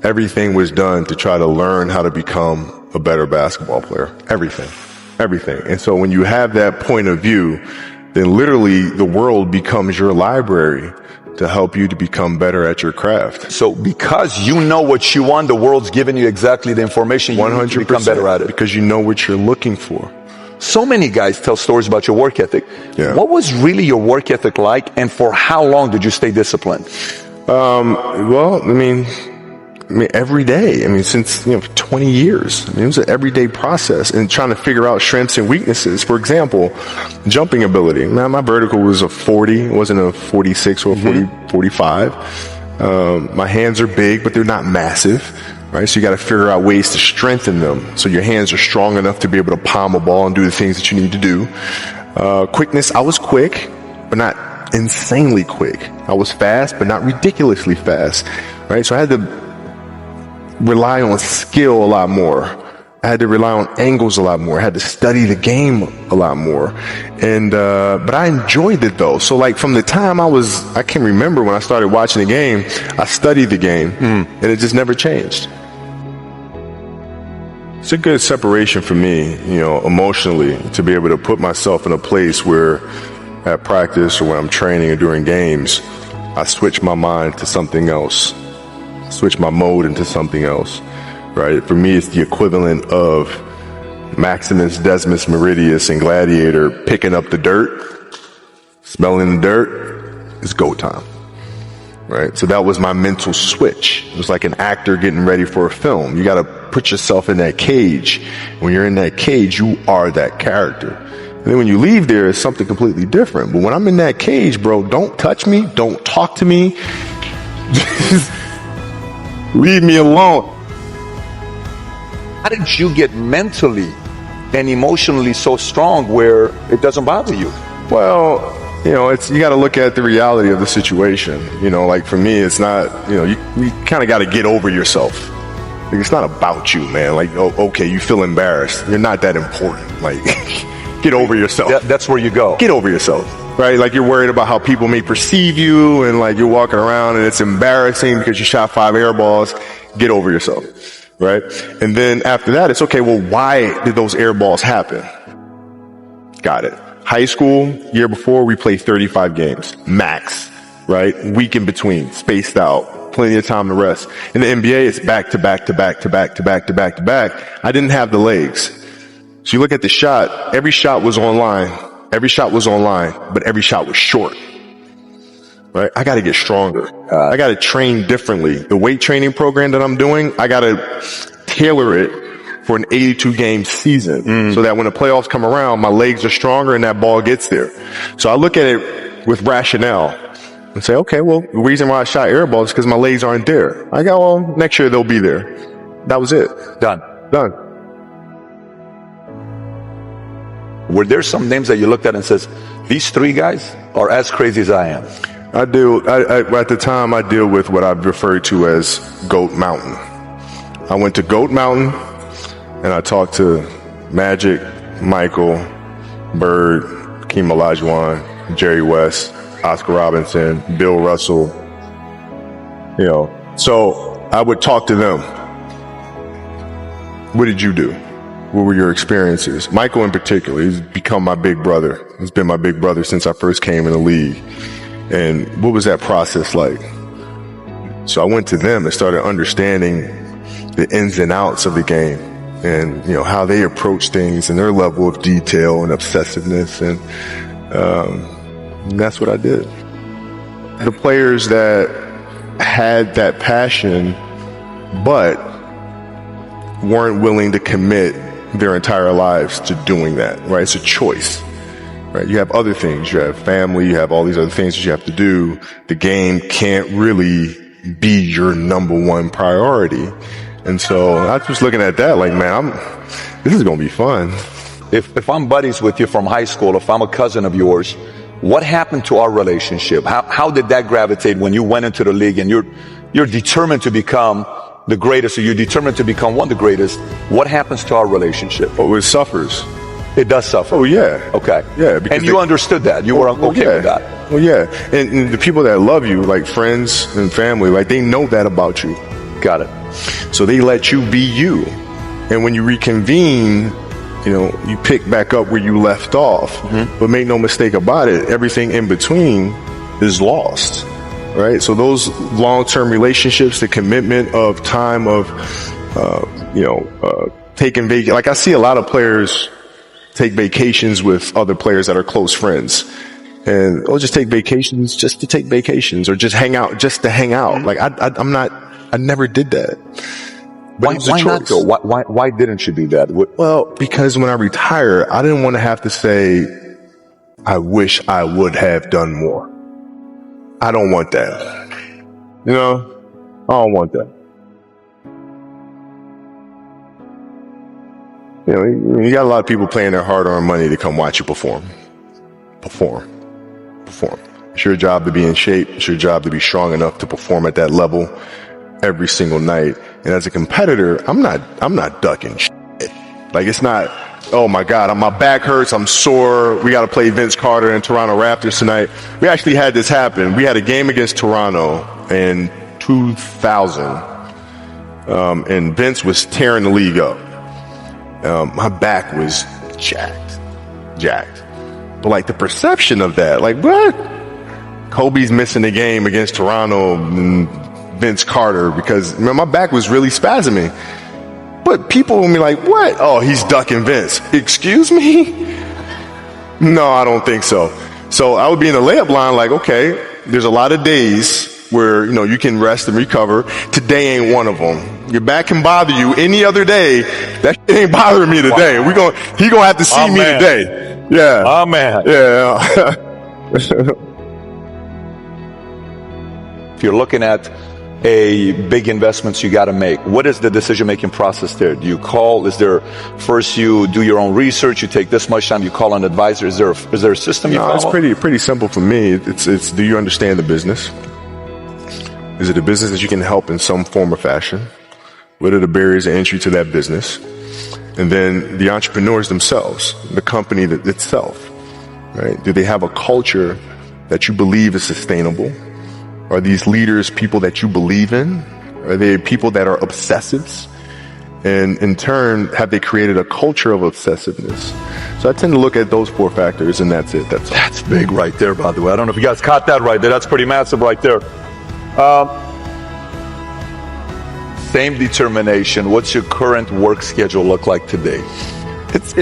everything was done to try to learn how to become a better basketball player. Everything. And so when you have that point of view, then literally the world becomes your library to help you to become better at your craft. So because you know what you want, the world's giving you exactly the information you need to become better at it. Because you know what you're looking for. So many guys tell stories about your work ethic. Yeah. What was really your work ethic like, and for how long did you stay disciplined? Well, I mean, every day. I mean, since 20 years. I mean, it was an everyday process, and trying to figure out strengths and weaknesses. For example, jumping ability. Now, my vertical was a 40. It wasn't a 46 or a 45. My hands are big, but they're not massive. Right, so you got to figure out ways to strengthen them so your hands are strong enough to be able to palm a ball and do the things that you need to do. Quickness, I was quick, but not insanely quick. I was fast, but not ridiculously fast. Right, so I had to rely on skill a lot more. I had to rely on angles a lot more. I had to study the game a lot more. And, but I enjoyed it though. So like from the time I can remember when I started watching the game, I studied the game and it just never changed. It's a good separation for me, emotionally, to be able to put myself in a place where at practice or when I'm training or during games, I switch my mind to something else, switch my mode into something else, right? For me, it's the equivalent of Maximus Decimus Meridius in Gladiator picking up the dirt, smelling the dirt. It's go time. Right? So that was my mental switch. It was like an actor getting ready for a film. You got to put yourself in that cage. When you're in that cage, you are that character. And then when you leave there, it's something completely different. But when I'm in that cage, bro, don't touch me. Don't talk to me. Just leave me alone. How did you get mentally and emotionally so strong where it doesn't bother you? Well, you got to look at the reality of the situation. Like for me, it's not, you kind of got to get over yourself. Like, it's not about you, man. Like, okay, you feel embarrassed. You're not that important. Like, get over yourself. That's where you go. Get over yourself, right? Like you're worried about how people may perceive you, and like you're walking around and it's embarrassing because you shot 5 air balls. Get over yourself, right? And then after that, it's okay, well, why did those air balls happen? Got it. High school, year before, we played 35 games, max, right? Week in between, spaced out, plenty of time to rest. In the NBA, it's back to back to back to back to back to back to back. I didn't have the legs. So you look at the shot, every shot was online, but every shot was short. Right? I got to get stronger. I got to train differently. The weight training program that I'm doing, I got to tailor it for an 82 game season so that when the playoffs come around, my legs are stronger and that ball gets there. So I look at it with rationale and say, okay, well, the reason why I shot air balls is because my legs aren't there. I go, well, next year they'll be there. That was it. Done. Were there some names that you looked at and says, these 3 guys are as crazy as I am? I do. At the time, I deal with what I've referred to as Goat Mountain. I went to Goat Mountain and I talked to Magic, Michael, Bird, Hakeem Olajuwon, Jerry West, Oscar Robinson, Bill Russell. So I would talk to them. What did you do? What were your experiences? Michael in particular, he's become my big brother. He's been my big brother since I first came in the league. And what was that process like? So I went to them and started understanding the ins and outs of the game and, how they approach things and their level of detail and obsessiveness. And that's what I did. The players that had that passion, but weren't willing to commit their entire lives to doing that, right? It's a choice, right? You have other things, you have family, you have all these other things that you have to do. The game can't really be your number one priority. And so I was just looking at that like, man, this is going to be fun. If I'm buddies with you from high school, if I'm a cousin of yours, what happened to our relationship? How did that gravitate when you went into the league and you're determined to become the greatest, or you're determined to become one of the greatest? What happens to our relationship? Oh, it suffers. It does suffer. Oh, yeah. Okay. Yeah. And you understood that. You were okay with that. Well, yeah. And the people that love you, like friends and family, like they know that about you. Got it. So they let you be you. And when you reconvene, you pick back up where you left off. But make no mistake about it, everything in between is lost, right? So those long-term relationships, the commitment of time of, taking vacation. Like I see a lot of players take vacations with other players that are close friends. And they'll just take vacations just to take vacations, or just hang out just to hang out. Like I never did that. But Why not though? Why didn't you do that? Well, because when I retire, I didn't want to have to say, I wish I would have done more. I don't want that. I don't want that. You got a lot of people paying their hard-earned money to come watch you perform. It's your job to be in shape. It's your job to be strong enough to perform at that level every single night. And as a competitor, I'm not ducking shit. Like, it's not, oh my God, my back hurts, I'm sore, we got to play Vince Carter and Toronto Raptors tonight. We actually had this happen. We had a game against Toronto in 2000, and Vince was tearing the league up. My back was jacked. But like the perception of that, like, what? Kobe's missing the game against Toronto and Vince Carter because my back was really spasming. But people will be like, what? Oh, he's ducking Vince. Excuse me? No, I don't think so. So I would be in the layup line like, okay, there's a lot of days where, you can rest and recover. Today ain't one of them. Your back can bother you any other day. That shit ain't bothering me today. Wow. He gonna have to see me today. Yeah. Oh man. Yeah. If you're looking at a big investments you got to make, what is the decision-making process there? Do you call? Is there first you do your own research? You take this much time. You call an advisor. Is there a system you follow? It's pretty simple for me. It's do you understand the business? Is it a business that you can help in some form or fashion? What are the barriers of entry to that business? And then the entrepreneurs themselves, the company itself, right? Do they have a culture that you believe is sustainable? Are these leaders people that you believe in? Are they people that are obsessives? And in turn, have they created a culture of obsessiveness? So I tend to look at those 4 factors, and that's it. That's all. That's big right there, by the way. I don't know if you guys caught that right there. That's pretty massive right there. Same determination. What's your current work schedule look like today? It's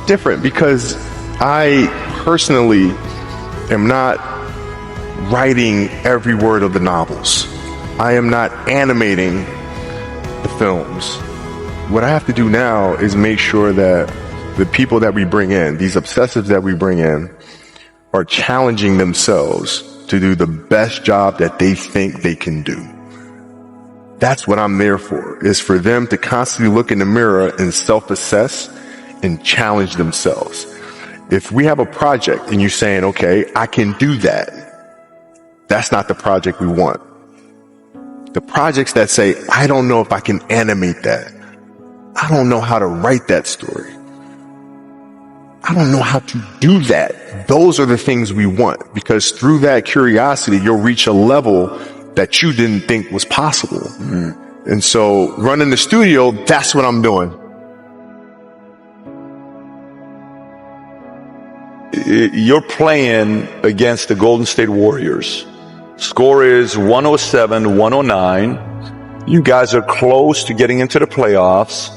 different because I personally am not writing every word of the novels. I am not animating the films. What I have to do now is make sure that the people that we bring in, these obsessives that we bring in, are challenging themselves to do the best job that they think they can do. That's what I'm there for, is for them to constantly look in the mirror and self-assess and challenge themselves. If we have a project and you're saying, okay, I can do that, that's not the project we want. The projects that say, I don't know if I can animate that. I don't know how to write that story. I don't know how to do that. Those are the things we want, because through that curiosity, you'll reach a level that you didn't think was possible. And so running the studio, that's what I'm doing. You're playing against the Golden State Warriors. Score is 107-109. You guys are close to getting into the playoffs.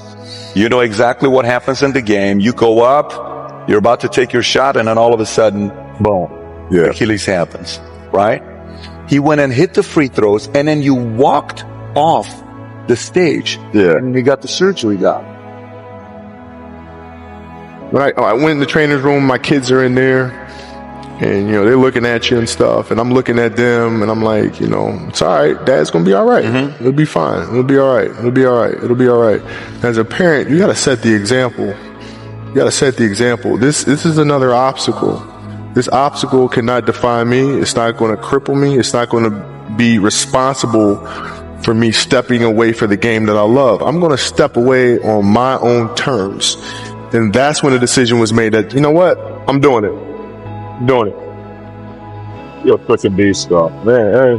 You know exactly what happens in the game. You go up, you're about to take your shot, and then all of a sudden, boom, Achilles happens, right? He went and hit the free throws, and then you walked off the stage. And you got the surgery done. Right. I went in the trainer's room, my kids are in there. And, they're looking at you and stuff, and I'm looking at them, and I'm like, it's all right. Dad's going to be all right. It'll be fine. It'll be all right. It'll be all right. It'll be all right. As a parent, you got to set the example. You got to set the example. This is another obstacle. This obstacle cannot define me. It's not going to cripple me. It's not going to be responsible for me stepping away for the game that I love. I'm going to step away on my own terms. And that's when the decision was made that, you know what? I'm doing it. Doing it. You're a freaking beast, though. Man.